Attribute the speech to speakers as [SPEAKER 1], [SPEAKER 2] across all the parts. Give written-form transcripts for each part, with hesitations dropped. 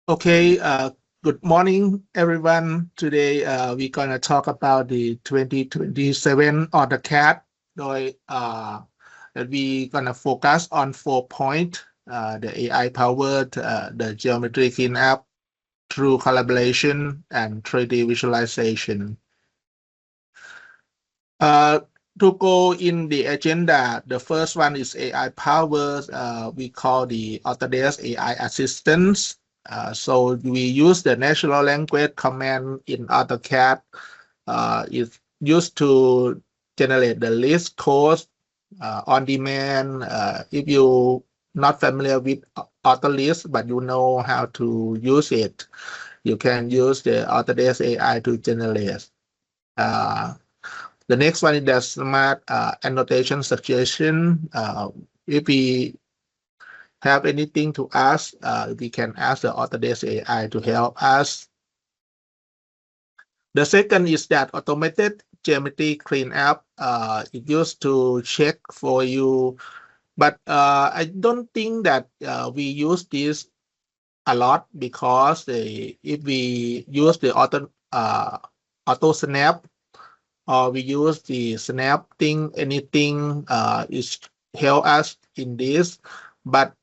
[SPEAKER 1] Okay, good morning, everyone. Today, we're gonna talk about the 2027 AutoCAD. โดยwe gonna focus on 4 points: the AI powered, the geometry cleanup, through collaboration, and 3D visualization. Uh, to go in the agenda, the first one is AI powers. We call the Autodesk AI assistants. So we use the natural language command in AutoCAD. It's used to generate the list codes on demand. If you not familiar with Autolist, but you know how to use it, you can use the Autodesk AI to generate. Uh, the next one is the smart annotation suggestion. If we have anything to ask, we can ask the Autodesk AI to help us. The second is that automated geometry cleanup. It used to check for you, but I don't think that we use this a lot because if we use the auto snap, or we use the snap thing, anything is help us in this. But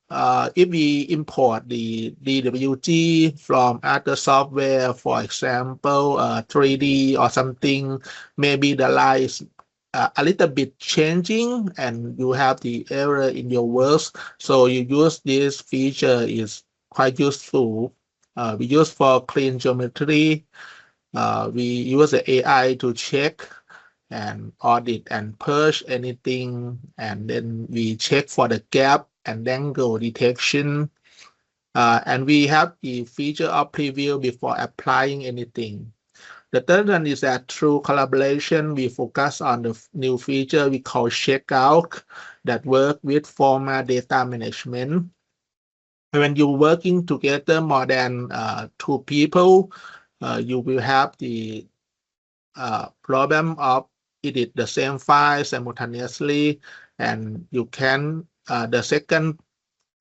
[SPEAKER 1] if we import the DWG from other software, for example, 3D or something, maybe the line is a little bit changing and you have the error in your works. So you use this feature is quite useful. We use for clean geometry. We use the AI to check and audit and purge anything, and then we check for the gap and angle detection. And we have the feature of preview before applying anything. The third one is that through collaboration, we focus on the new feature we call checkout that work with format data management. When you're working together more than 2 people, you will have the problem of edit the same file simultaneously, and you can the second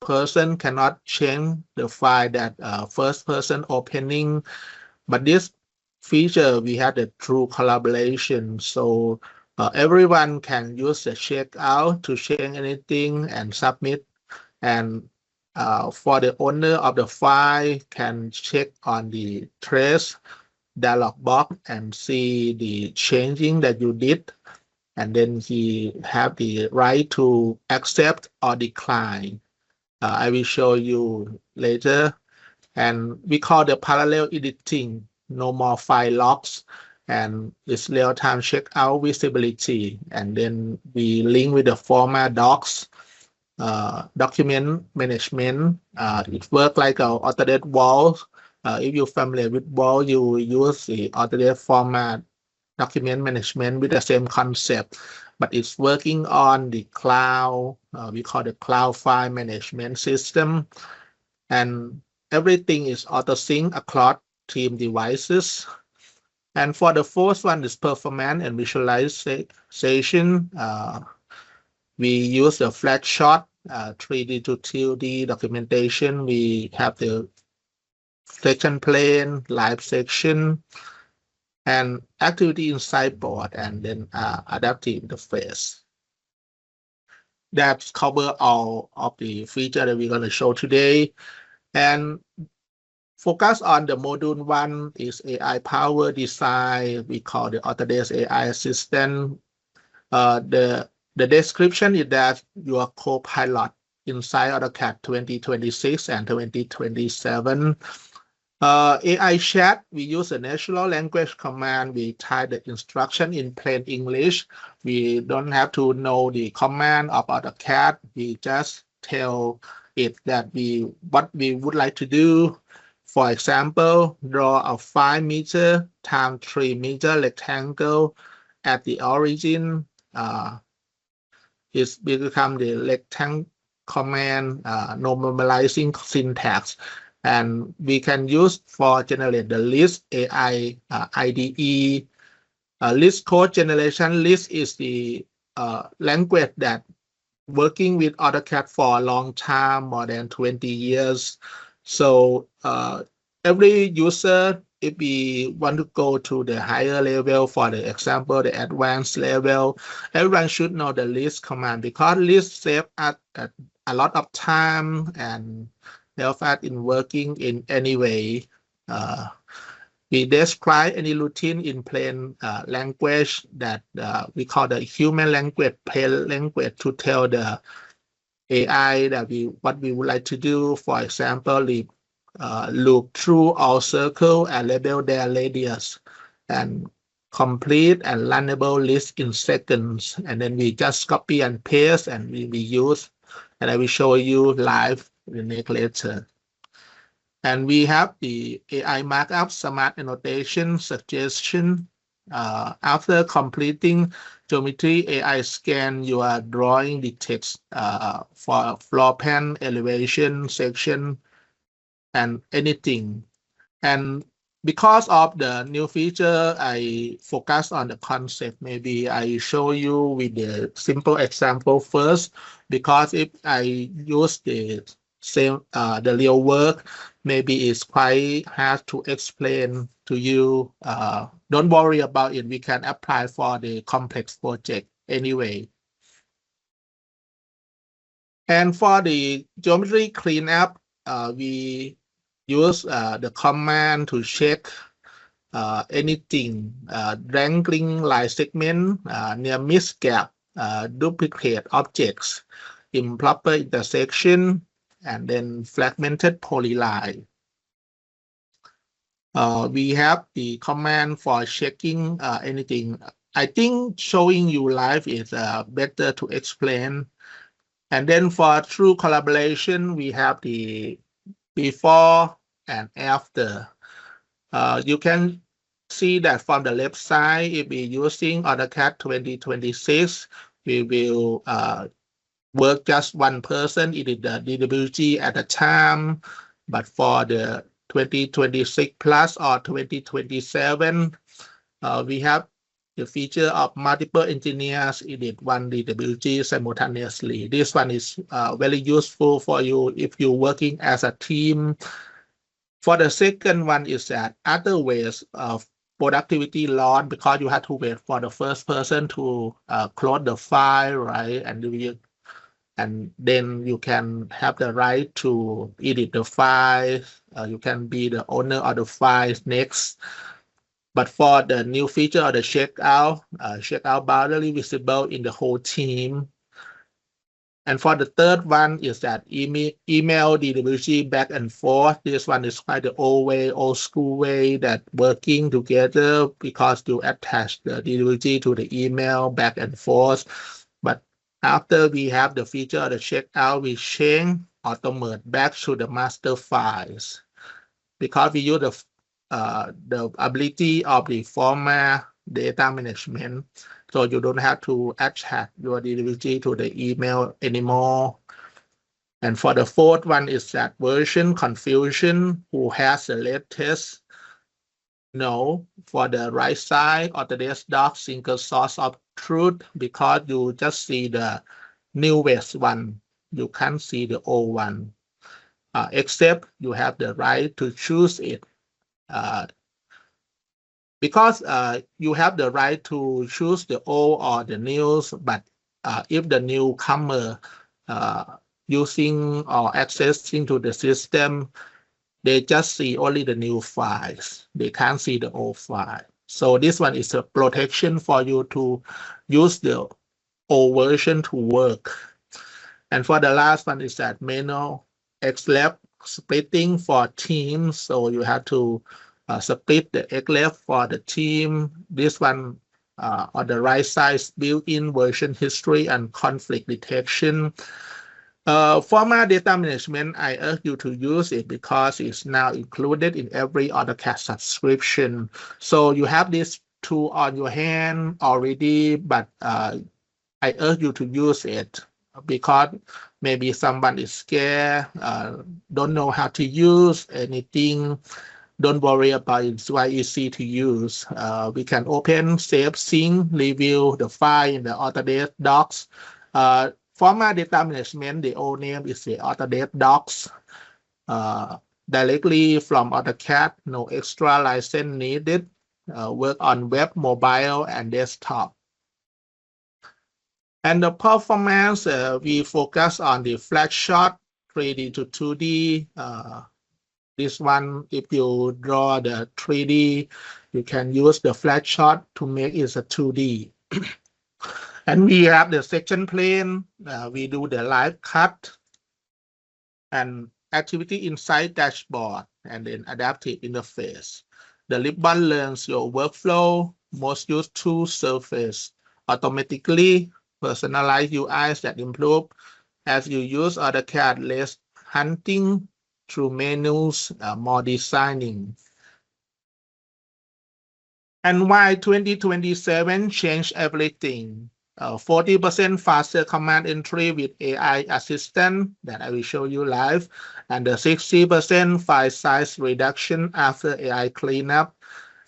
[SPEAKER 1] person cannot change the file that first person opening. But this feature we have the true collaboration, so everyone can use the checkout to change anything and submit. And for the owner of the file can check on the trace dialog box and see the changing that you did, and then he have the right to accept or decline. I will show you later. And we call the parallel editing, no more file locks, and it's real-time checkout visibility. And then we link with the format docs, document management. It works like our Autodesk wall. If you're familiar with wall, you use the Autodesk format document management with the same concept, but it's working on the cloud. We call the cloud file management system, and everything is auto sync across team devices. And for the fourth one is performance and visualization. We use the flat shot 3D to 2D documentation. We have the section plane, live section, and activity inside board, and then adaptive interface. That cover all of the feature that we're going to show today. And focus on the module 1 is AI power design. We call the Autodesk AI assistant. The description is that your co-pilot inside AutoCAD 2026 and 2027. AI chat, we use a natural language command. We type the instruction in plain English. We don't have to know the command of AutoCAD. We just tell it that what we would like to do. For example, draw a 5 meter times 3 meter rectangle at the origin. It become the rectangle command, normalizing syntax. And we can use for generate the list AI IDE. List code generation. List is the language that working with AutoCAD for a long time, more than 20 years. So every user, if we want to go to the higher level, for the example, the advanced level, everyone should know the list command, because list save us a lot of time and help us in working in any way. We describe any routine in plain language that we call the human language, plain language, to tell the AI that what we would like to do. For example, loop through all circle and label their radius and complete and runnable list in seconds. And then we just copy and paste and we use, and I will show you live in the next later. And we have the AI markup, smart annotation, suggestion. After completing geometry, AI scan your drawing, detects for floor plan, elevation, section, and anything. And because of the new feature, I focus on the concept. Maybe I show you with the simple example first, because if I use the same the real work, maybe it's quite hard to explain to you. Don't worry about it. We can apply for the complex project anyway. And for the geometry cleanup, we use the command to check anything, wrangling line segment, near miss gap, duplicate objects, improper intersection, and then fragmented polyline. We have the command for checking anything. I think showing you live is better to explain. And then for true collaboration, we have the before and after. You can see that from the left side, if we're using AutoCAD 2026, we will work just one person in the DWG at a time. But for the 2026 plus or 2027, we have the feature of multiple engineers edit one DWG simultaneously. This one is very useful for you if you're working as a team. For the second one is that other ways of productivity loss, because you have to wait for the first person to close the file, right? And then you can have the right to edit the file. You can be the owner of the files next. But for the new feature of the checkout boundary visible in the whole team. And for the third one is that email DWG back and forth. This one is quite the old school way that working together, because you attach the DWG to the email back and forth. But after we have the feature of the checkout, we change automate back to the master files, because we use the ability of the format data management. So you don't have to attach your DWG to the email anymore. And for the fourth one is that version confusion, who has the latest? No, for the right side, Autodesk Docs single source of truth, because you just see the newest one. You can't see the old one, except you have the right to choose it. Because you have the right to choose the old or the new, but if the newcomer using or accessing to the system, they just see only the new files. They can't see the old file. So this one is a protection for you to use the old version to work. And for the last one is that manual XLab splitting for teams. So you have to split the XLab for the team. This one on the right side, built-in version history and conflict detection. Format data management, I urge you to use it because it's now included in every AutoCAD subscription. So you have this tool on your hand already, but I urge you to use it, because maybe someone is scared, don't know how to use anything. Don't worry about it. It's quite easy to use. We can open, save, sync, review the file in the Autodesk Docs. Format data management, the old name is the Autodesk Docs. directly from AutoCAD, no extra license needed. Work on web, mobile, and desktop. And the performance, we focus on the flat shot, 3D to 2D. This one, if you draw the 3D, you can use the flat shot to make it a 2D. And we have the section plane. We do the live cut and activity inside dashboard, and then adaptive interface. The ribbon learns your workflow, most used to surface automatically, personalized UIs that improve as you use AutoCAD, less hunting through menus, more designing. And why 2027 changed everything? 40% faster command entry with AI assistant that I will show you live, and the 60% file size reduction after AI cleanup,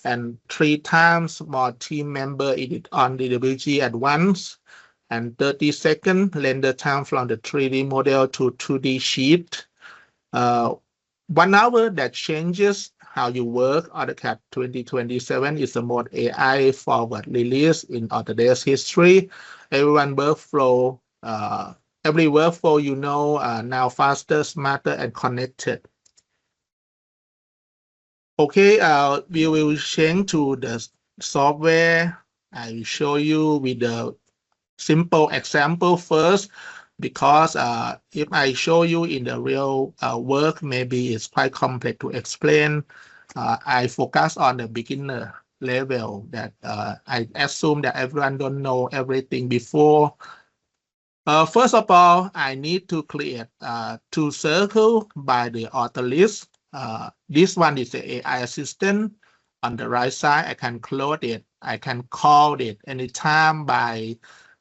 [SPEAKER 1] and 3 times more team member edit on DWG at once, and 30-second render time from the 3D model to 2D sheet. 1 hour that changes how you work. AutoCAD 2027 is the most AI forward release in Autodesk history. Every workflow now faster, smarter, and connected. Okay, we will change to the software. I will show you with the simple example first, because if I show you in the real work, maybe it's quite complex to explain. I focus on the beginner level that I assume that everyone don't know everything before. First of all, I need to create 2 circles by the Autodesk. This one is the AI assistant. On the right side, I can close it. I can call it anytime by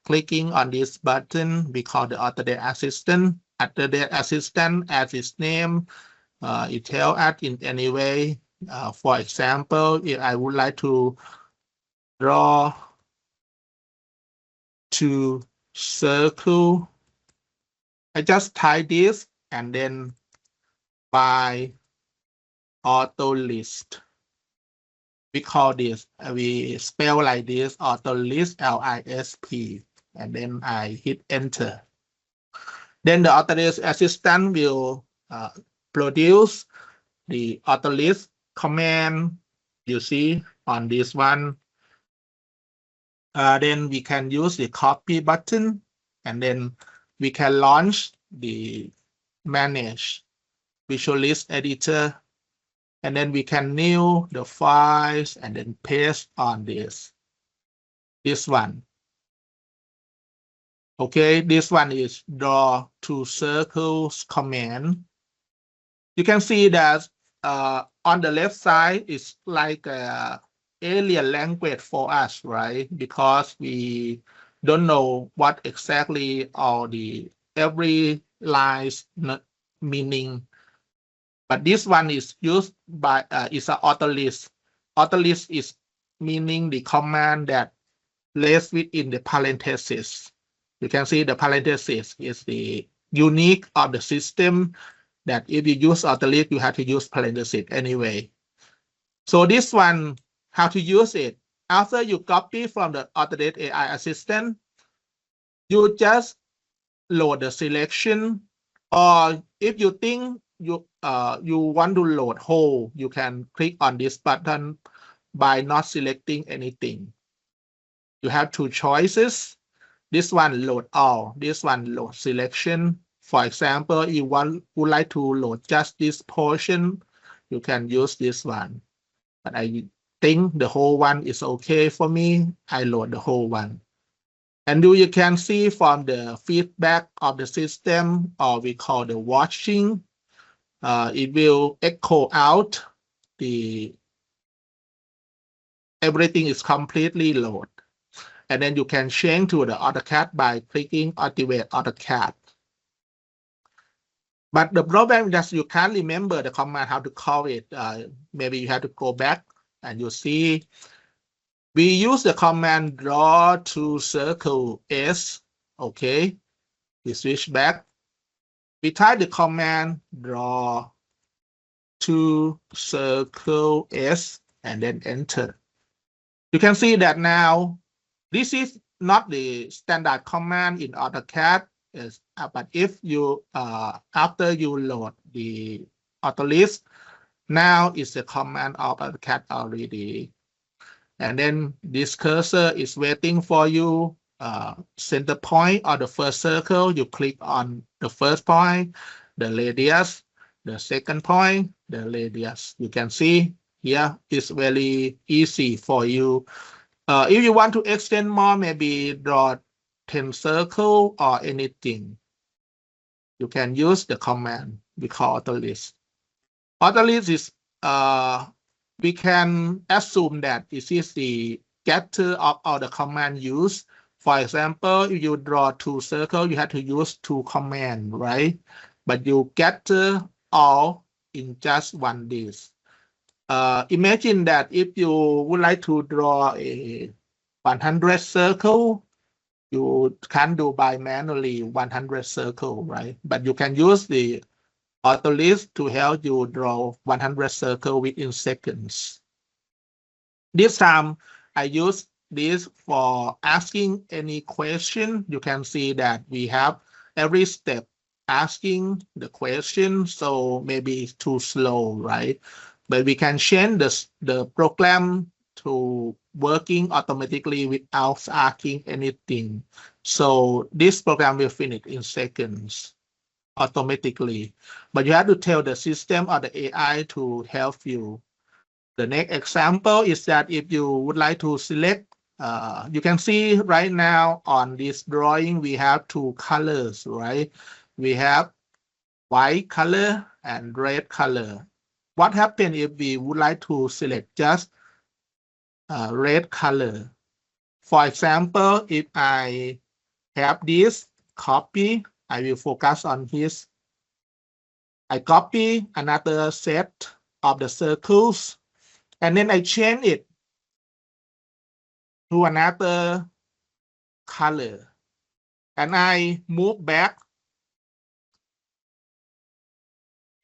[SPEAKER 1] clicking on this button. We call the Autodesk assistant. Autodesk assistant, as its name, it tells us in any way. For example, if I would like to draw 2 circles, I just type this and then by auto list. We call this, we spell like this, auto list, LISP, and then I hit enter. Then the Autodesk assistant will produce the auto list command you see on this one. Then we can use the copy button, and then we can launch the manage visual list editor, and then we can new the files and then paste on this one. Okay, this one is draw 2 circles command. You can see that on the left side is like a alien language for us, right? Because we don't know what exactly all the every line's meaning. But this one is used by is an auto list. Auto list is meaning the command that lays within the parentheses. You can see the parentheses is the unique of the system, that if you use auto list, you have to use parentheses anyway. So this one, how to use it? After you copy from the Autodesk AI assistant, you just load the selection, or if you think you want to load whole, you can click on this button by not selecting anything. You have 2 choices. This one load all, this one load selection. For example, you would like to load just this portion, you can use this one. But I think the whole one is okay for me. I load the whole one. And you can see from the feedback of the system, or we call the watching, it will echo out everything is completely loaded. And then you can change to the AutoCAD by clicking Activate AutoCAD. But the problem is that you can't remember the command, how to call it. Maybe you have to go back and you see we use the command draw 2 circle S. Okay, we switch back. We type the command draw to circle S and then enter. You can see that now this is not the standard command in AutoCAD, but if you after you load the Autolist, now it's a command of AutoCAD already. And then this cursor is waiting for you. Center point or the first circle, you click on the first point, the radius, the second point, the radius. You can see here it's very easy for you. If you want to extend more, maybe draw 10 circle or anything, you can use the command we call AutoList. AutoList is we can assume that this is the getter of all the command used. For example, if you draw 2 circles, you have to use 2 commands, right? But you gather all in just one disk. Imagine that if you would like to draw a 100 circle, you can do by manually 100 circle, right? But you can use the Autolist to help you draw 100 circle within seconds. This time, I use this for asking any question. You can see that we have every step asking the question, so maybe it's too slow, right? But we can change the program to working automatically without asking anything. So this program will finish in seconds automatically, but you have to tell the system or the AI to help you. The next example is that if you would like to select, you can see right now on this drawing, we have 2 colors, right? We have white color and red color. What happens if we would like to select just red color? For example, if I have this copy, I will focus on his. I copy another set of the circles, and then I change it to another color, and I move back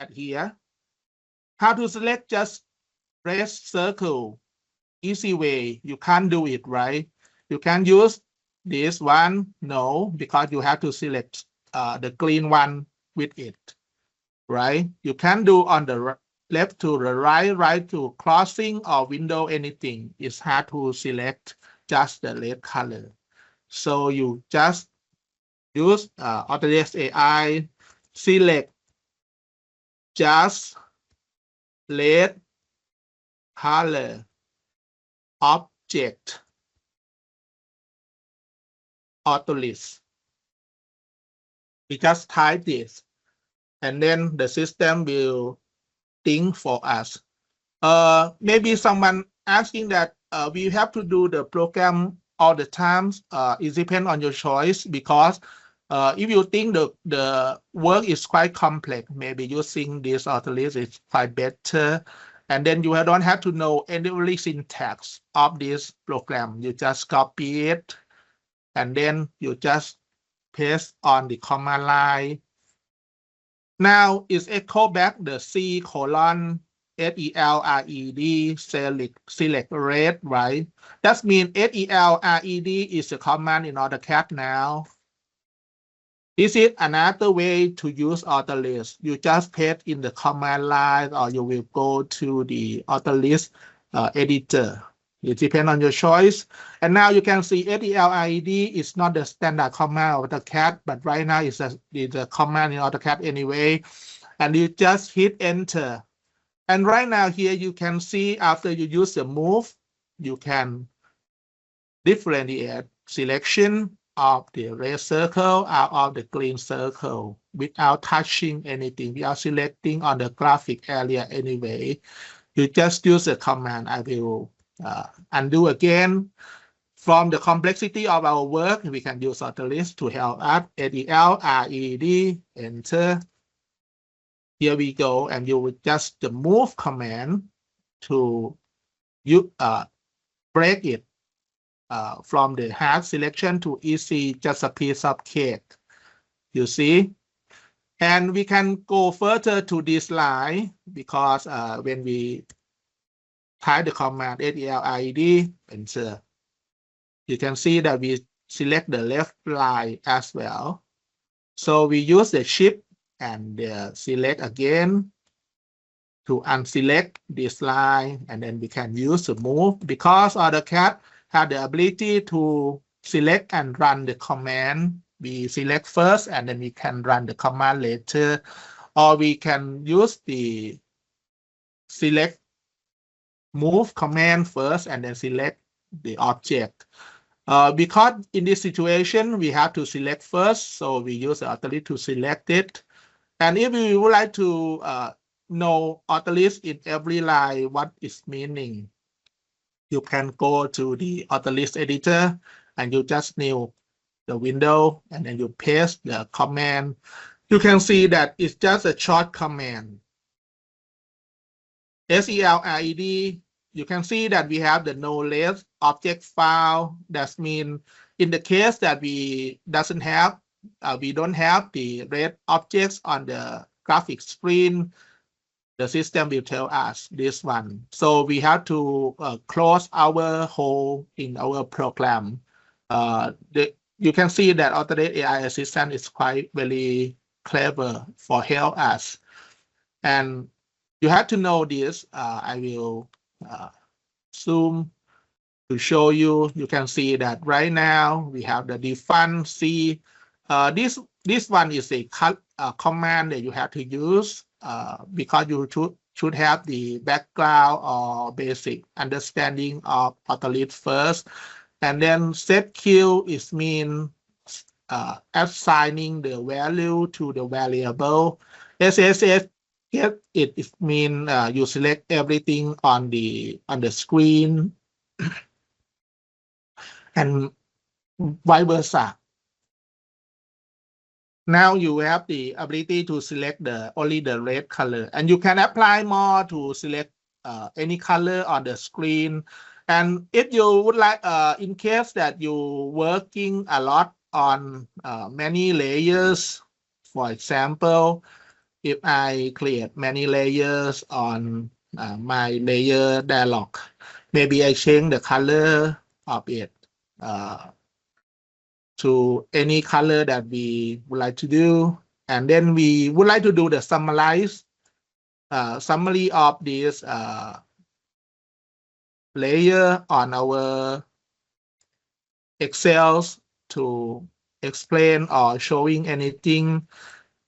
[SPEAKER 1] at here. How to select just red circle? Easy way. You can't do it, right? You can use this one. No, because you have to select the green one with it, right? You can do on the left to the right, right to crossing or window, anything. It's hard to select just the red color. So you just use Autodesk AI, select just red color object Autolist. We just type this, and then the system will think for us. Maybe someone asking that we have to do the program all the time. It depends on your choice, because if you think the work is quite complex, maybe using this Autolist is quite better. And then you don't have to know any syntax of this program. You just copy it, and then you just paste on the command line. Now it's echo back the C colon SELRED select red, right? That means SELRED is a command in AutoCAD now. This is another way to use Autolist. You just paste in the command line, or you will go to the Autolist editor. It depends on your choice. And now you can see SELRED is not the standard command of AutoCAD, but right now it's a command in AutoCAD anyway. And you just hit enter. And right now here you can see after you use the move, you can differentiate selection of the red circle out of the green circle without touching anything, without selecting on the graphic area anyway. You just use the command. I will undo again. From the complexity of our work, we can use Autolist to help us. SELRED, enter. Here we go, and you would just the move command to break it from the hard selection to easy, just a piece of cake. You see, And we can go further to this line because when we type the command SELID, enter, you can see that we select the left line as well. So we use the shift and select again to unselect this line, and then we can use the move because AutoCAD have the ability to select and run the command. We select first and then we can run the command later, or we can use the select move command first and then select the object. Because in this situation, we have to select first, so we use the authority to select it. And if you would like to know AutoList in every line, what is meaning, you can go to the AutoList editor and you just new the window and then you paste the command. You can see that it's just a short command. SELID, you can see that we have the no less object file. That means in the case that we don't have the red objects on the graphic screen, the system will tell us this one. So we have to close our hole in our program. You can see that Autodesk AI Assistant is quite very clever for help us. And you have to know this. I will zoom to show you. You can see that right now we have the define C. This one is a command that you have to use because you should have the background or basic understanding of Autodesk first. And then set Q is mean assigning the value to the variable. SSS it mean you select everything on the screen and vice versa. Now you have the ability to select only the red color, and you can apply more to select any color on the screen. And if you would like, in case that you're working a lot on many layers, for example, if I create many layers on my layer dialog, maybe I change the color of it to any color that we would like to do. And then we would like to do the summary of this layer on our Excel to explain or showing anything.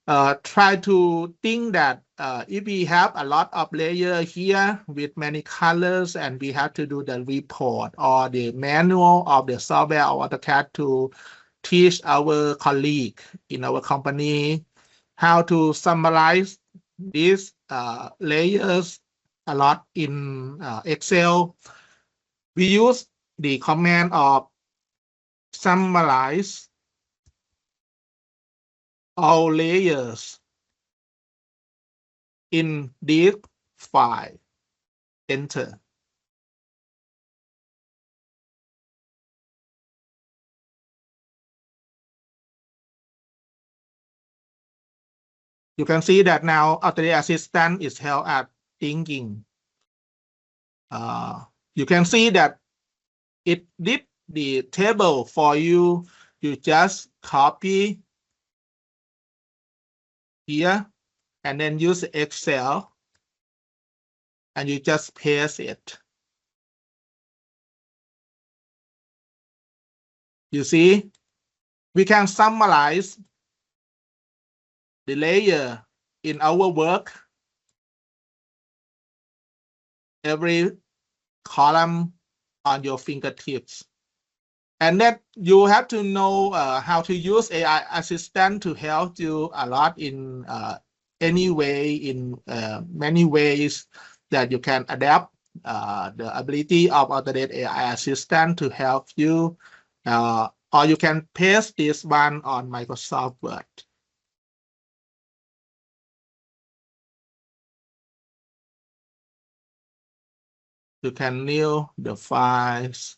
[SPEAKER 1] Try to think that if we have a lot of layers here with many colors and we have to do the report or the manual of the software or AutoCAD to teach our colleague in our company how to summarize these layers a lot in Excel. We use the command of summarize all layers in this file. Enter. You can see that now Autodesk Assistant is help at thinking. You can see that it did the table for you. You just copy here and then use Excel and you just paste it. You see, we can summarize the layer in our work. Every column on your fingertips. And then you have to know how to use AI assistant to help you a lot in any way, in many ways that you can adapt the ability of Autodesk AI assistant to help you, or you can paste this one on Microsoft Word. You can new the files.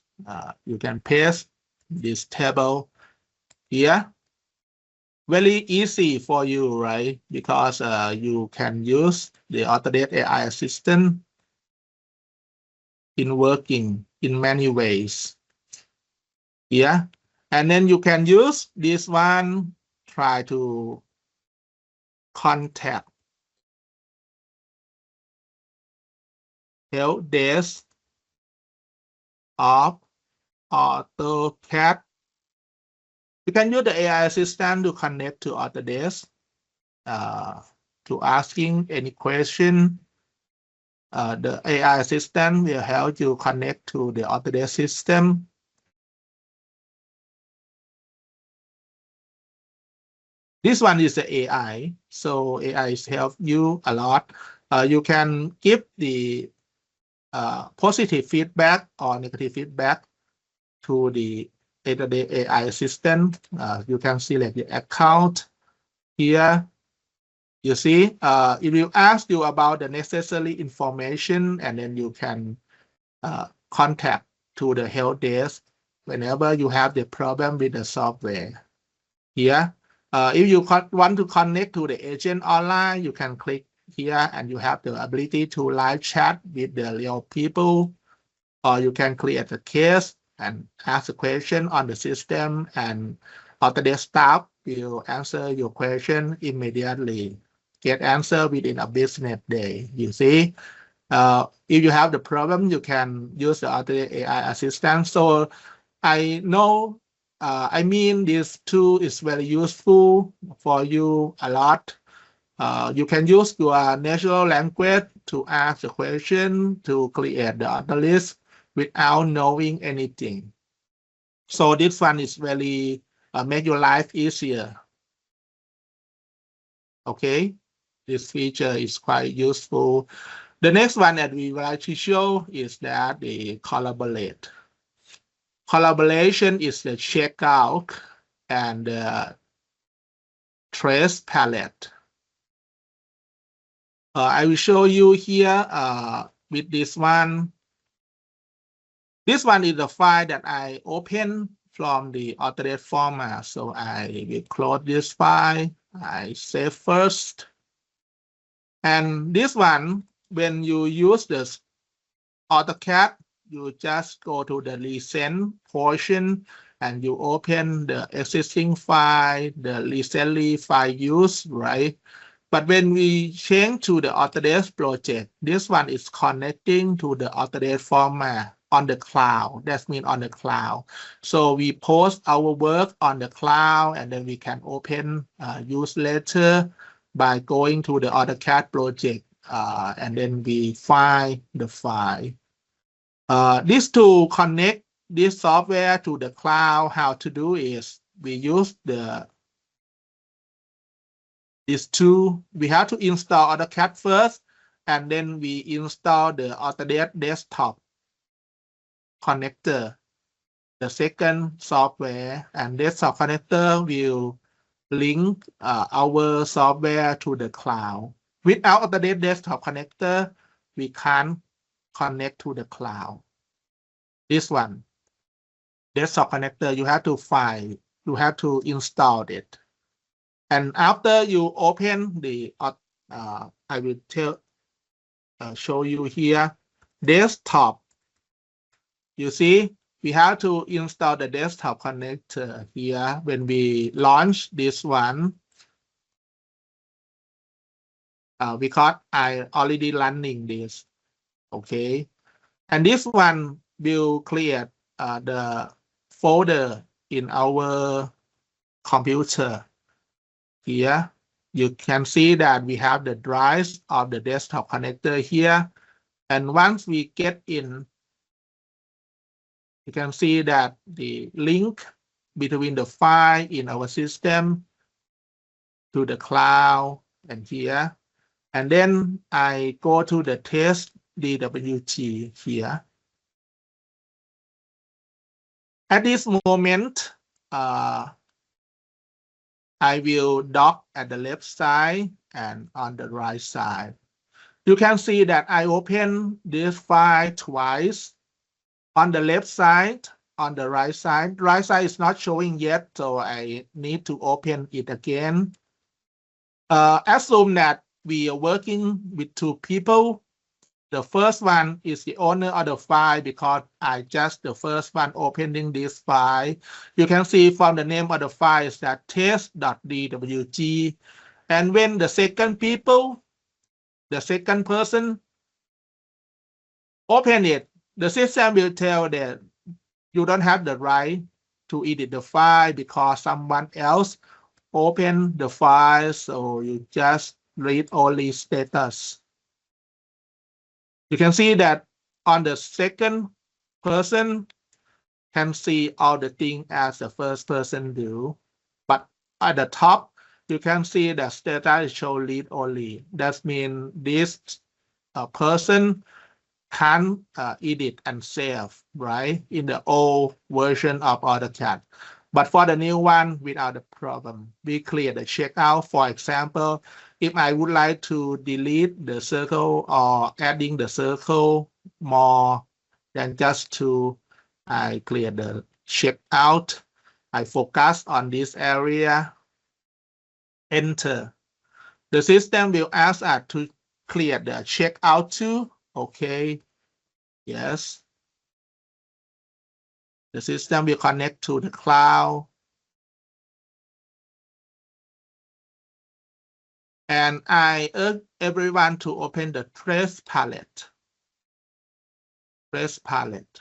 [SPEAKER 1] You can paste this table here. very easy for you, right? Because you can use the Autodesk AI assistant in working in many ways. Yeah. And then you can use this one, try to contact help desk of AutoCAD. You can use the AI assistant to connect to Autodesk, to asking any question. The AI assistant will help you connect to the Autodesk system. This one is the AI, so AI help you a lot. You can give the positive feedback or negative feedback to the Autodesk AI assistant. You can select the account here. You see, it will ask you about the necessary information, and then you can contact to the help desk whenever you have the problem with the software. Here, if you want to connect to the agent online, you can click here and you have the ability to live chat with the real people, or you can create a case and ask a question on the system, and Autodesk staff will answer your question immediately. Get answer within a business day. You see, if you have the problem, you can use the Autodesk AI assistant. So I know, I mean, this tool is very useful for you a lot. You can use your natural language to ask the question to create the order list without knowing anything. So this one is really make your life easier. Okay, this feature is quite useful. The next one that we would like to show is that the collaborate. Collaboration is the checkout and the trace palette. I will show you here with this one. This one is the file that I open from the Autodesk format. So I will close this file. I save first. And this one, when you use the AutoCAD, you just go to the recent portion and you open the existing file, the recently file used, right? But when we change to the Autodesk project, this one is connecting to the Autodesk format on the cloud. That means on the cloud. So we post our work on the cloud, and then we can open use later by going to the AutoCAD project, and then we find the file. This to connect this software to the cloud, how to do is we use this tool. We have to install AutoCAD first, and then we install the Autodesk desktop connector, the second software, and desktop connector will link our software to the cloud. Without Autodesk desktop connector, we can't connect to the cloud. This one, desktop connector, you have to find, you have to install it. And after you open the, I will show you here, desktop. You see, we have to install the desktop connector here when we launch this one, because I already running this. Okay, and this one will create the folder in our computer. Here you can see that we have the drives of the desktop connector here, and once we get in, you can see that the link between the file in our system to the cloud and here. And then I go to the test DWG here. At this moment, I will dock at the left side and on the right side. You can see that I open this file twice. On the left side on the right side. Right side is not showing yet, so I need to open it again. Assume that we are working with two people. The first one is the owner of the file because I just the first one opening this file. You can see from the name of the file is that test.dwg. And when the second person open it, the system will tell that you don't have the right to edit the file because someone else open the file, so you just read only status. You can see that on the second person can see all the things as the first person do, but at the top you can see that status show read only. That means this person can edit and save, right, in the old version of AutoCAD. But for the new one, without a problem, we clear the checkout. For example, if I would like to delete the circle or adding the circle more than just two, I clear the checkout. I focus on this area, enter. The system will ask us to clear the checkout too. Okay, yes. The system will connect to the cloud. And I urge everyone to open the trace palette. Trace palette.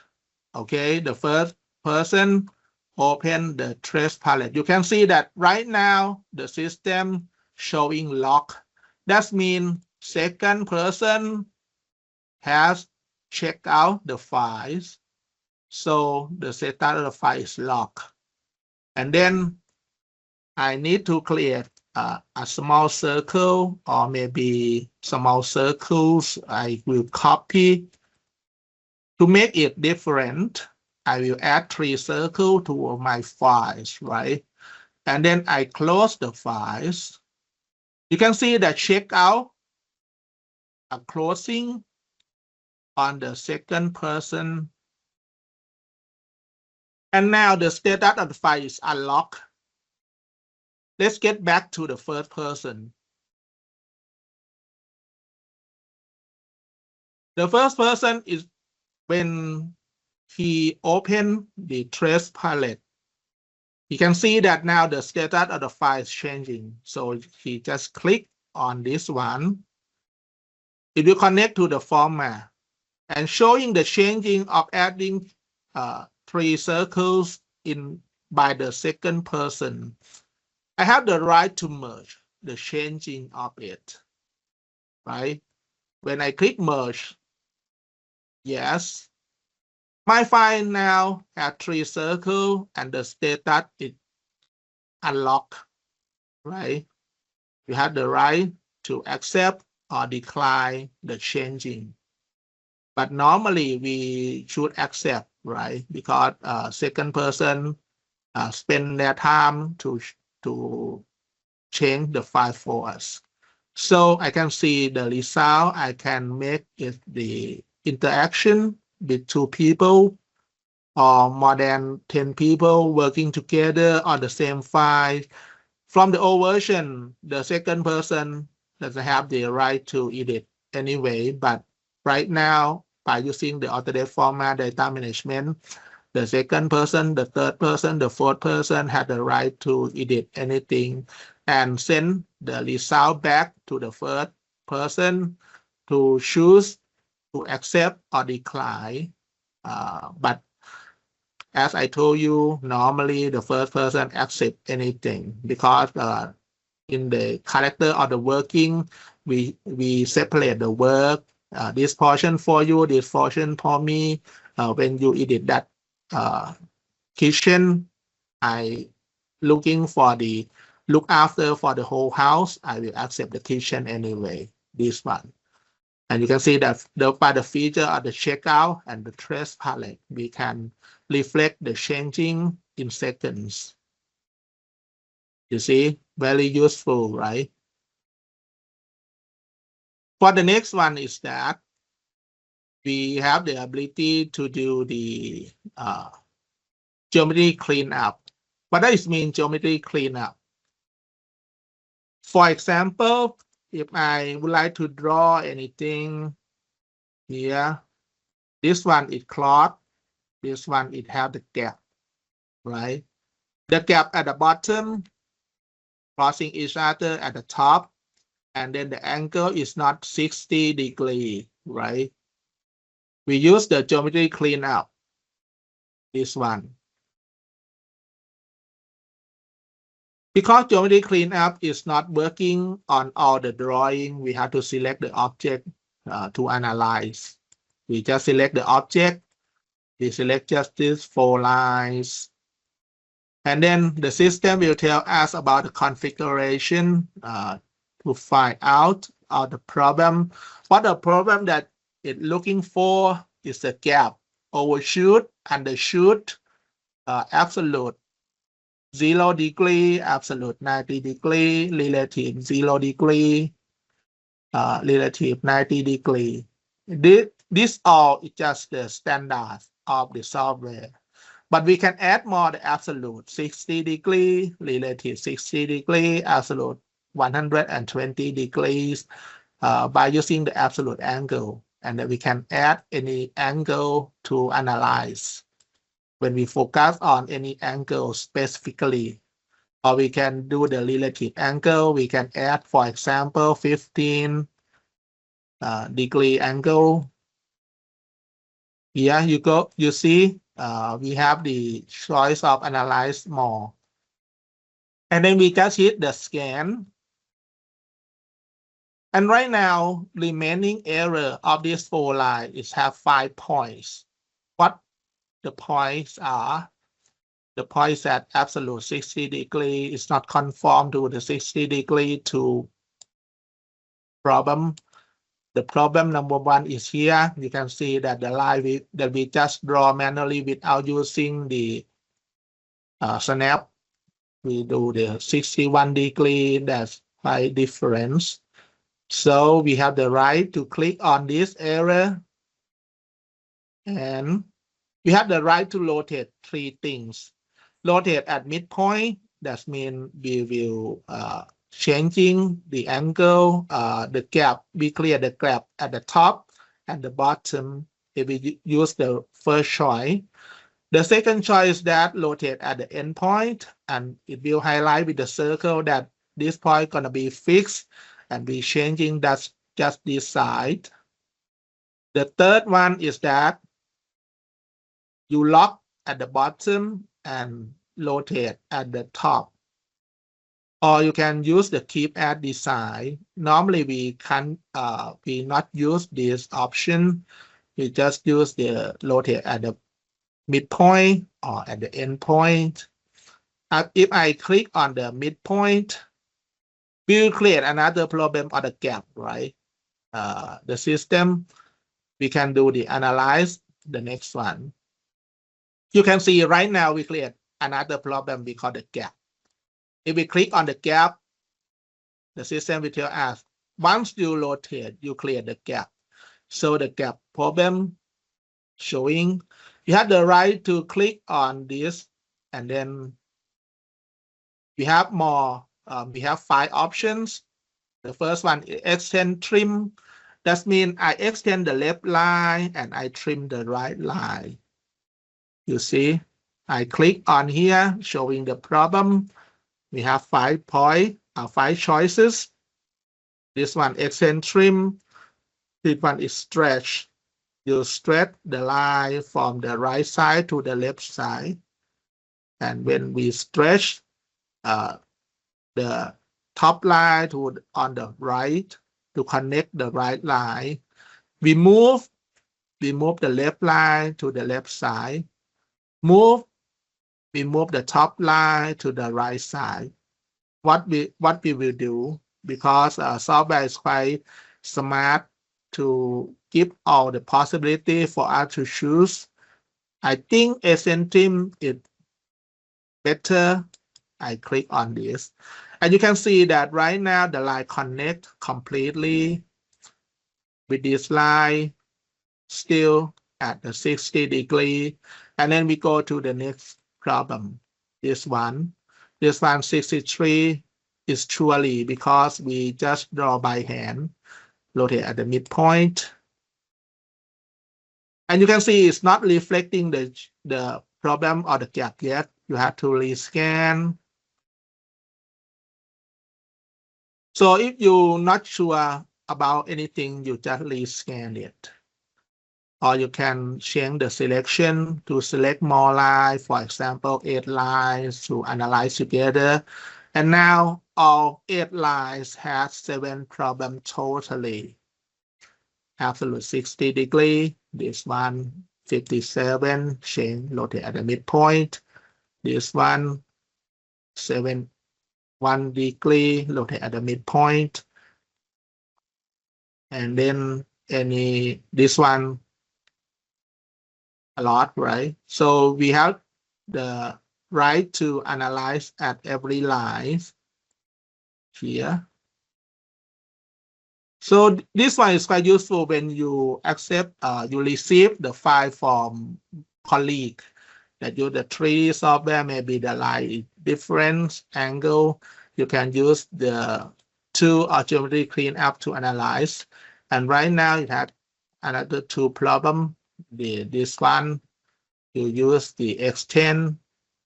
[SPEAKER 1] Okay, the first person open the trace palette. You can see that right now the system showing lock. That means second person has checked out the files. So the status of the file is locked. And then I need to create a small circle or maybe small circles. I will copy. To make it different, I will add 3 circles to my files, right? And then I close the files. You can see that checkout are closing on the second person. And now the status of the file is unlocked. Let's get back to the first person. The first person is when he opened the trace palette. You can see that now the status of the file is changing. So he just click on this one. It will connect to the format and showing the changing of adding 3 circles in by the second person. I have the right to merge the changing of it, right? When I click merge, yes, my file now has 3 circles and the status is unlocked, right? You have the right to accept or decline the changing. But normally we should accept, right? Because second person spend their time to change the file for us. So I can see the result. I can make it the interaction with 2 people or more than 10 people working together on the same file. From the old version, the second person doesn't have the right to edit anyway, but right now, by using the Autodesk format data management, the second person, the third person, the fourth person had the right to edit anything and send the result back to the first person to choose to accept or decline. But as I told you, normally the first person accept anything because in the character of the working, we separate the work. This portion for you, this portion for me. When you edit that kitchen, I looking for the look after for the whole house. I will accept the kitchen anyway. This one. And you can see that by the feature of the checkout and the trace palette, we can reflect the changing in seconds. You see, very useful, right? For the next one is that we have the ability to do the geometry cleanup. What does it mean, geometry cleanup? For example, if I would like to draw anything here, this one is cloth, this one it have the gap, right? The gap at the bottom crossing each other at the top, and then the angle is not 60 degrees, right? We use the geometry cleanup, this one. Because geometry cleanup is not working on all the drawing, we have to select the object to analyze. We just select the object, we select just these 4 lines, and then the system will tell us about the configuration to find out the problem. What the problem that it's looking for is the gap, overshoot, undershoot, absolute 0 degree, absolute 90 degree, relative 0 degree, relative 90 degree. This all is just the standards of the software. But we can add more the absolute 60 degree, relative 60 degree, absolute 120 degrees by using the absolute angle. And then we can add any angle to analyze when we focus on any angle specifically. Or we can do the relative angle. We can add, for example, 15 degree angle. Here you see we have the choice of analyze more. And then we just hit the scan. And right now, remaining error of this 4 line is have 5 points. What the points are? The points at absolute 60 degree is not conform to the 60 degree to problem. The problem number 1 is here. You can see that the line that we just draw manually without using the snap. We do the 61 degree, that's by difference. So we have the right to click on this error, and we have the right to rotate 3 things. Rotate at midpoint, that means we will changing the angle, the gap, we clear the gap at the top and the bottom if we use the first choice. The second choice is that rotate at the end point, and it will highlight with the circle that this point gonna be fixed and be changing that's just this side. The third one is that you lock at the bottom and rotate at the top. Or you can use the keep at design. Normally we can we not use this option. We just use the rotate at the midpoint or at the end point. If I click on the midpoint, we will create another problem on the gap, right? The system, we can do the analyze, the next one. You can see right now we create another problem we call the gap. If we click on the gap, the system will tell us, once you rotate, you clear the gap. So the gap problem showing, you have the right to click on this, and then we have more, we have 5 options. The first one is extend trim. That means I extend the left line and I trim the right line. You see, I click on here, showing the problem. We have 5 points, 5 choices. This one extend trim. This one is stretch. You stretch the line from the right side to the left side. And when we stretch the top line on the right to connect the right line, we move the left line to the left side. We move the top line to the right side. What we will do, because software is quite smart to give all the possibility for us to choose. I think ascending is better. I click on this, and you can see that right now the line connect completely with this line still at the 60 degree. And then we go to the next problem. This one 63 is surely because we just draw by hand, rotate at the midpoint. And you can see it's not reflecting the problem or the gap yet. You have to rescan. So if you're not sure about anything, you just rescan it. Or you can change the selection to select more lines, for example, 8 lines to analyze together. And now all 8 lines have 7 problems totally. Absolute 60 degree. This one 57, change, rotate at the midpoint. This one 1 degree, rotate at the midpoint. And then this one a lot, right? So we have the right to analyze at every line here. So this one is quite useful when you you receive the file from colleague that use the 3D software, maybe the line difference angle. You can use the tool or geometry cleanup to analyze. And right now it had another 2 problem. This one, you use the extend,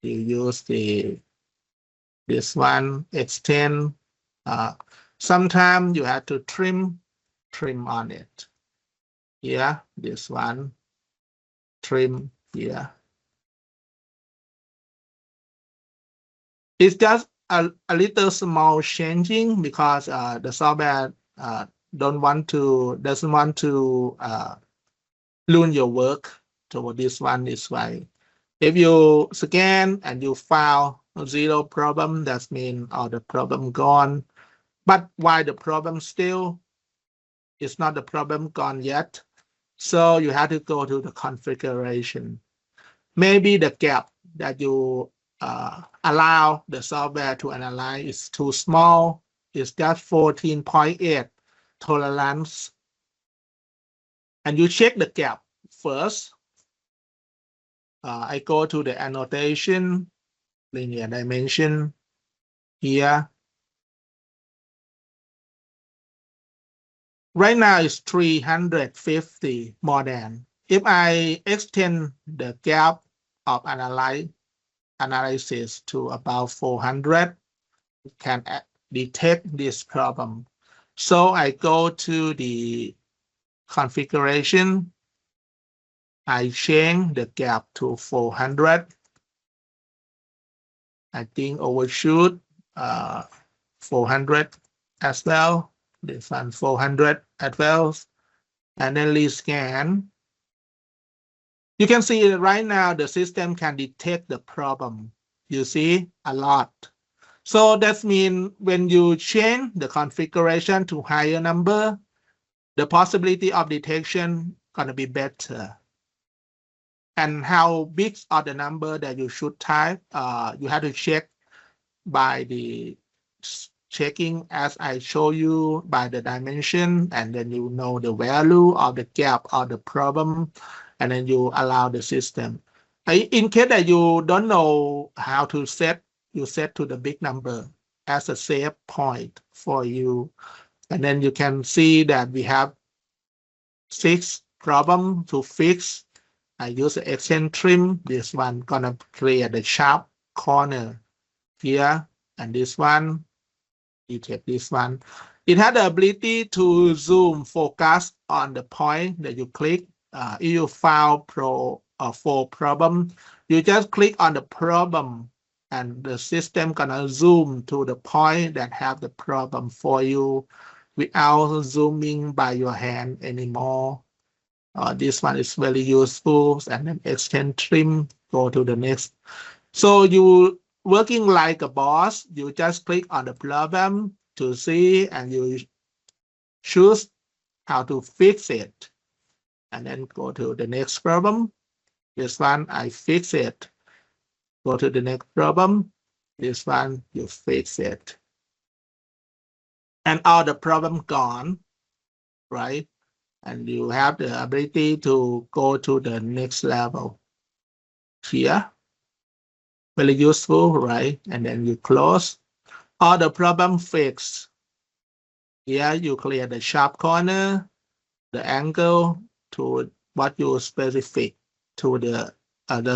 [SPEAKER 1] you use this one extend. Sometimes you have to trim on it. Yeah, this one, trim here. It's just a little small changing because the software doesn't want to ruin your work. So this one is why. If you scan and you found 0 problem, that means all the problem gone. But why the problem still is not the problem gone yet? So you have to go to the configuration. Maybe the gap that you allow the software to analyze is too small. It's just 14.8 tolerance. And you check the gap first. I go to the annotation, linear dimension here. Right now it's 350 more than. If I extend the gap of analysis to about 400, it can detect this problem. So I go to the configuration. I change the gap to 400. I think overshoot 400 as well. This one 400 as well. And then rescan. You can see right now the system can detect the problem. You see a lot. So that means when you change the configuration to higher number, the possibility of detection gonna be better. And how big are the number that you should type? You have to check by the checking as I show you by the dimension, and then you know the value of the gap or the problem, and then you allow the system. In case that you don't know how to set, you set to the big number as a safe point for you. And then you can see that we have 6 problems to fix. I use the extend trim. This one gonna create the sharp corner here, and this one, you take this one. It had the ability to zoom focus on the point that you click. If you found for problem, you just click on the problem, and the system gonna zoom to the point that have the problem for you without zooming by your hand anymore. This one is very useful. And then extend trim, go to the next. So you working like a boss, you just click on the problem to see, and you choose how to fix it. And then go to the next problem. This one, I fix it. Go to the next problem. This one, you fix it. And all the problem gone, right? And you have the ability to go to the next level here. very useful, right? And then you close. Or the problem fixed. Here you clear the sharp corner, the angle to what you specific to the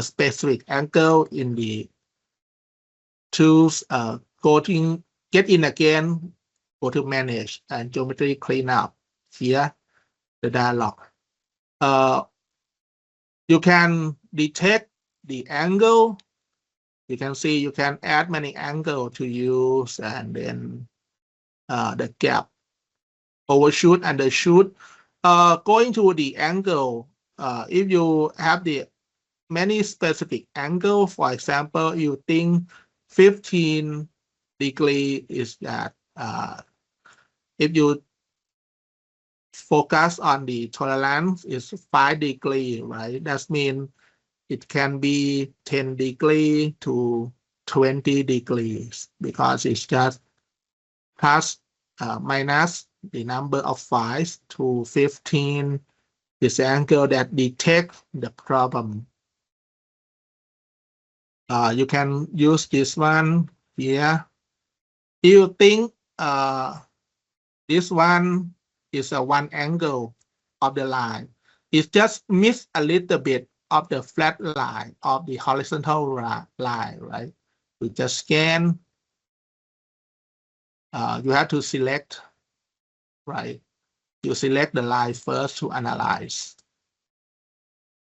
[SPEAKER 1] specific angle in the tools. Get in again, go to manage and geometry cleanup. Here the dialog. You can detect the angle. You can see you can add many angle to use, and then the gap, overshoot, undershoot. Going to the angle, if you have the many specific angle, for example, you think 15 degree is that, if you focus on the tolerance is 5 degree, right? That means it can be 10 degree to 20 degrees because it's just plus minus the number of 5 to 15 is the angle that detects the problem. You can use this one here. You think this one is a one angle of the line. It just miss a little bit of the flat line of the horizontal line, right? You just scan. You have to select, right? You select the line first to analyze.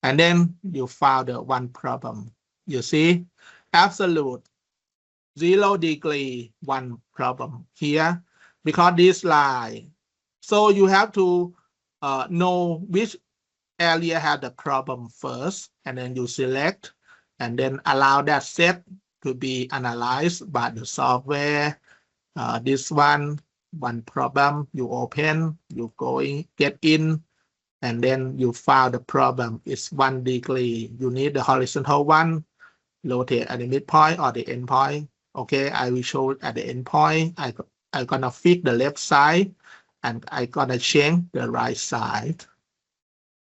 [SPEAKER 1] And then you found the one problem. You see, absolute 0 degree, one problem here because this line. So you have to know which area had the problem first, and then you select and then allow that set to be analyzed by the software. This one problem, you open, you get in, and then you found the problem is 1 degree. You need the horizontal one, rotate at the midpoint or the end point. Okay, I will show it at the end point. I'm gonna fix the left side and I'm gonna change the right side.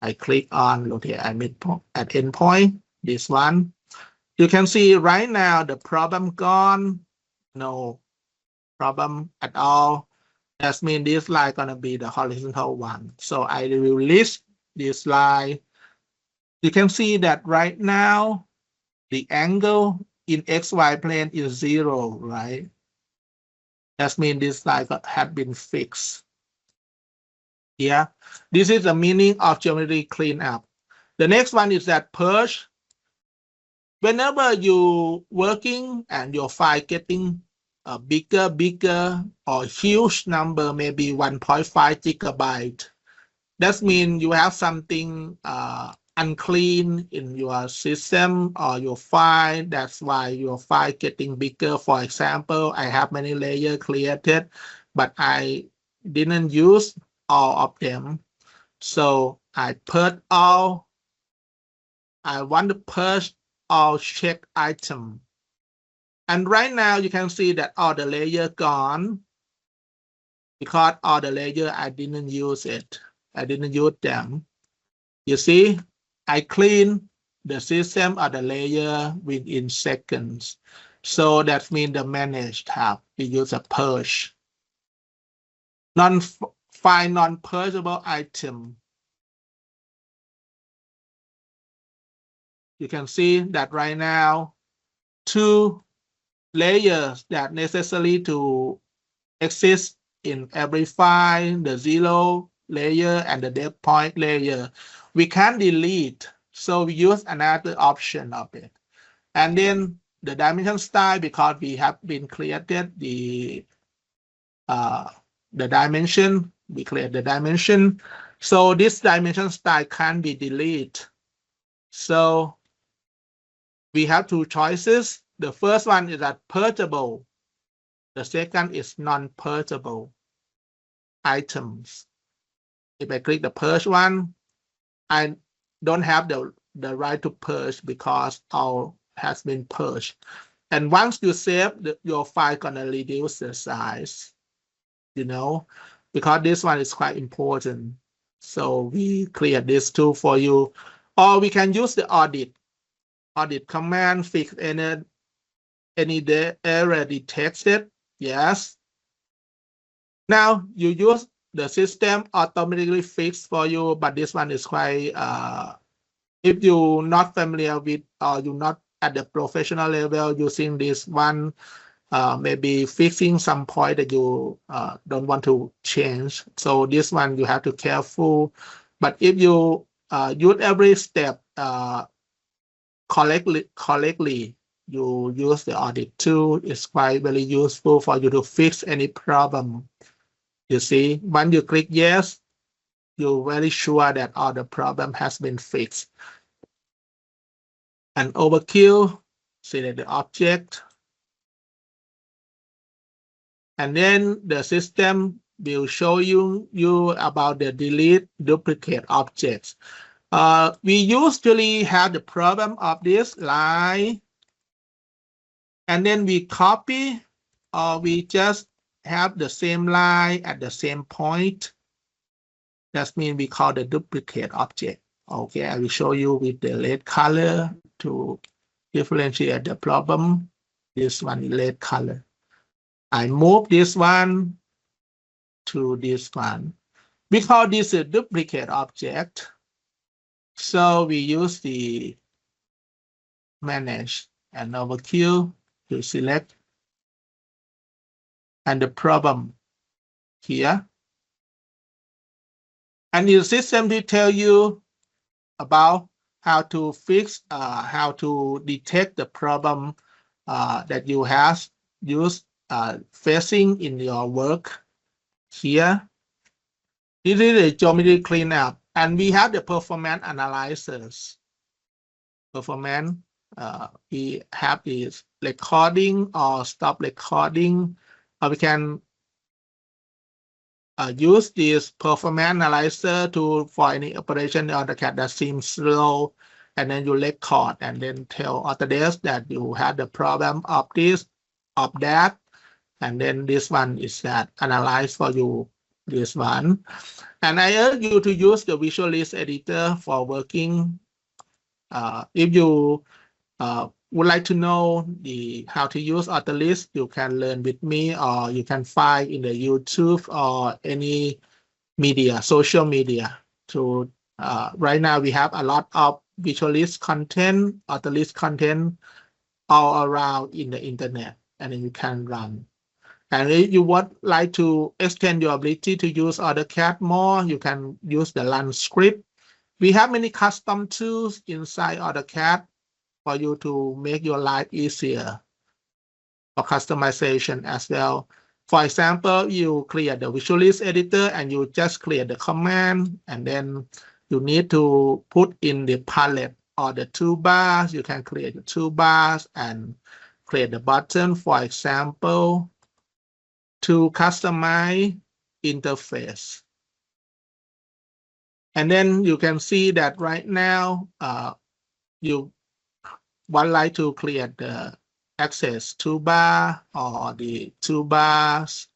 [SPEAKER 1] I click on rotate at midpoint at end point, this one. You can see right now the problem gone, no problem at all. That means this line gonna be the horizontal one. So I will list this line. You can see that right now the angle in XY plane is 0, right? That means this line had been fixed. Yeah, this is the meaning of geometry cleanup. The next one is that purge. Whenever you working and your file getting a bigger or huge number, maybe 1.5 gigabyte, that means you have something unclean in your system or your file. That's why your file getting bigger. For example, I have many layers created, but I didn't use all of them. So I purge all. I want to purge all check item. And right now you can see that all the layer gone because all the layer I didn't use it. I didn't use them. You see, I clean the system or the layer within seconds. So that means the managed tab, we use a purge. File non-purgeable item. You can see that right now, 2 layers that necessary to exist in every file, the 0 layer and the depth point layer. We can delete, so we use another option of it. And then the dimension style, because we have been created the dimension, we create the dimension. So this dimension style can be deleted. So we have 2 choices. The first one is that purgeable. The second is non-purgeable items. If I click the purge one, I don't have the right to purge because all has been purged. And once you save, your file gonna reduce the size, you know, because this one is quite important. So we clear this too for you. Or we can use the audit command, fix any any error detected? Yes. Now you use the system automatically fix for you, but this one is quite if you're not familiar with or you're not at the professional level using this one, maybe fixing some point that you don't want to change. So this one you have to careful. But if you use every step correctly, you use the audit tool. It's quite very useful for you to fix any problem. You see, when you click yes, you're very sure that all the problem has been fixed. And overkill, select the object. And then the system will show you about the delete duplicate objects. We usually have the problem of this line, and then we copy, or we just have the same line at the same point. That means we call the duplicate object. Okay, I will show you with the red color to differentiate the problem. This one is red color. I move this one to this one. We call this a duplicate object. So we use the manage and overkill to select and the problem here. And the system will tell you about how to fix, how to detect the problem that you have used facing in your work here. This is a geometry cleanup, and we have the performance analyzers. Performance, we have this recording or stop recording, or we can use this performance analyzer to for any operation on the CAD that seems slow, and then you record and then tell Autodesk that you had the problem of this, of that, and then this one is that analyze for you this one. And I urge you to use the Visualist editor for working. If you would like to know how to use Autodesk, you can learn with me, or you can find in the YouTube or any media, social media. To right now we have a lot of Visualist content, Autodesk content all around in the internet, and then you can run. And if you would like to extend your ability to use AutoCAD more, you can use the run script. We have many custom tools inside AutoCAD for you to make your life easier for customization as well. For example, you create the Visualist editor and you just create the command, and then you need to put in the palette or the toolbars. You can create the toolbars and create the button, for example, to customize interface. And then you can see that right now you would like to create the access toolbar or the toolbars.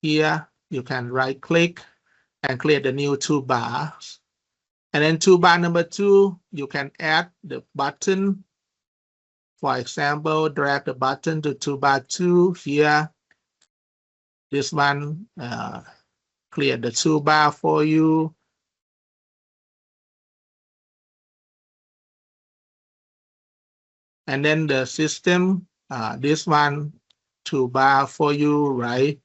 [SPEAKER 1] Here you can right click and create the new toolbars. And then toolbar number 2, you can add the button. For example, drag the button to toolbar 2 here. This one create the toolbar for you. And then the system, this one toolbar for you, right?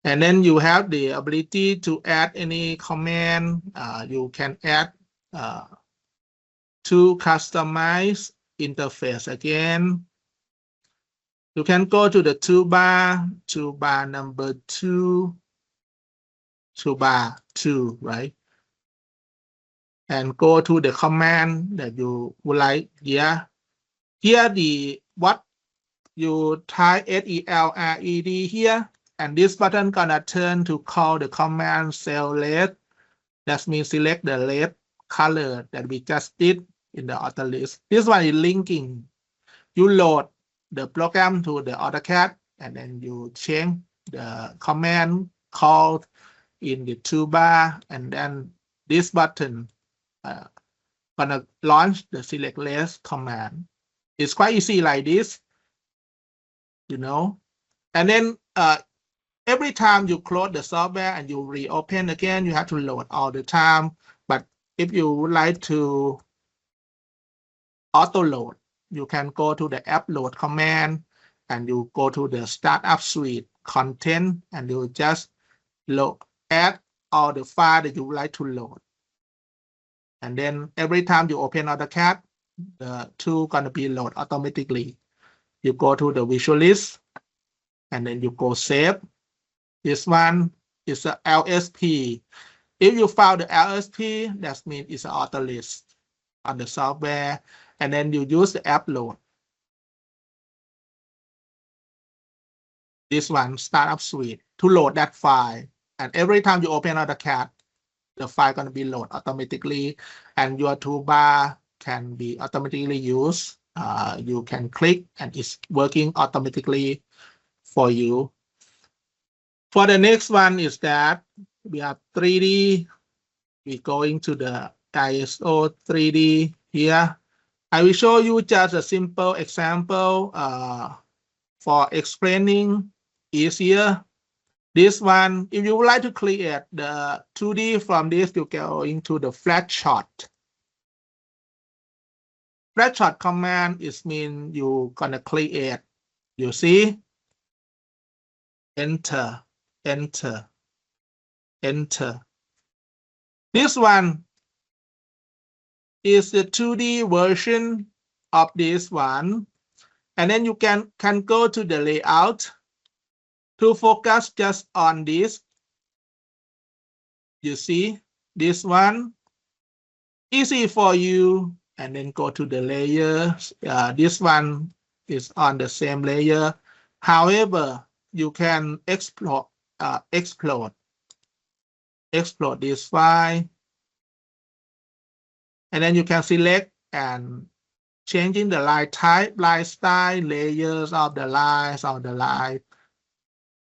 [SPEAKER 1] And then you have the ability to add any command. You can add to customize interface again. You can go to the toolbar number 2, toolbar 2, right? And go to the command that you would like here. Here what you type SELRED here, and this button gonna turn to call the command cell red. That means select the red color that we just did in the Autodesk. This one is linking. You load the program to the AutoCAD, and then you change the command called in the toolbar, and then this button gonna launch the select list command. It's quite easy like this. you know. And then every time you close the software and you reopen again, you have to load all the time. But if you would like to auto load, you can go to the app load command and you go to the startup suite content and you just load, add all the file that you would like to load. And then every time you open AutoCAD, the tool gonna be load automatically. You go to the visual list and then you go save. This one is a LSP. If you found the LSP, that means it's an auto list on the software. And then you use the app load. This one, startup suite, to load that file. And every time you open AutoCAD, the file going to be loaded automatically, and your toolbar can be automatically used. You can click and it's working automatically for you. For the next one is that we have 3D. We're going to the ISO 3D here. I will show you just a simple example for explaining easier. This one, if you would like to create the 2D from this, you go into the flat shot. Flat shot command is mean you gonna create. You see? Enter, enter, enter. This one is the 2D version of this one. And then you can go to the layout to focus just on this. You see this one, easy for you, and then go to the layer. This one is on the same layer. However, you can explode this file, and then you can select and changing the line type, line style, layers of the lines of the line,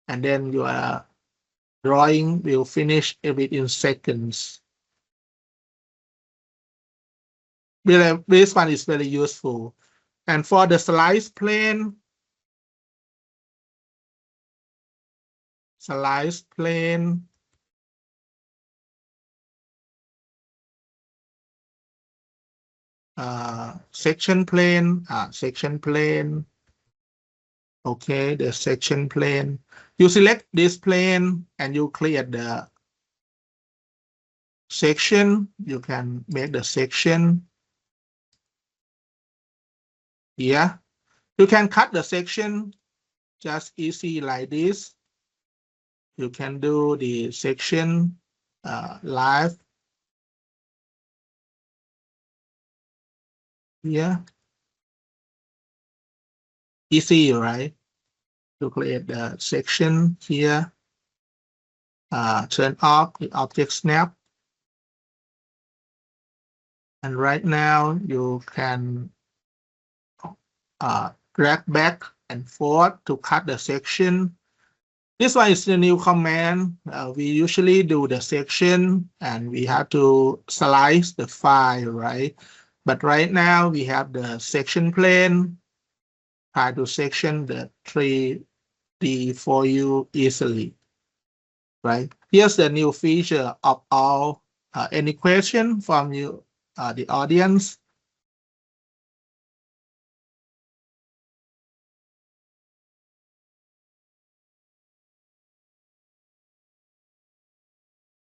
[SPEAKER 1] and then your drawing will finish within seconds. This one is very useful. And for the slice plane, section plane. Okay, the section plane. You select this plane and you create the section. You can make the section. Yeah, you can cut the section just easy like this. You can do the section live. Yeah, easy, right? To create the section here. Turn off the object snap. And right now you can drag back and forth to cut the section. This one is the new command. We usually do the section and we have to slice the file, right? But right now we have the section plane. Try to section the 3D for you easily, right? Here's the new feature of all. Any question from you, the audience?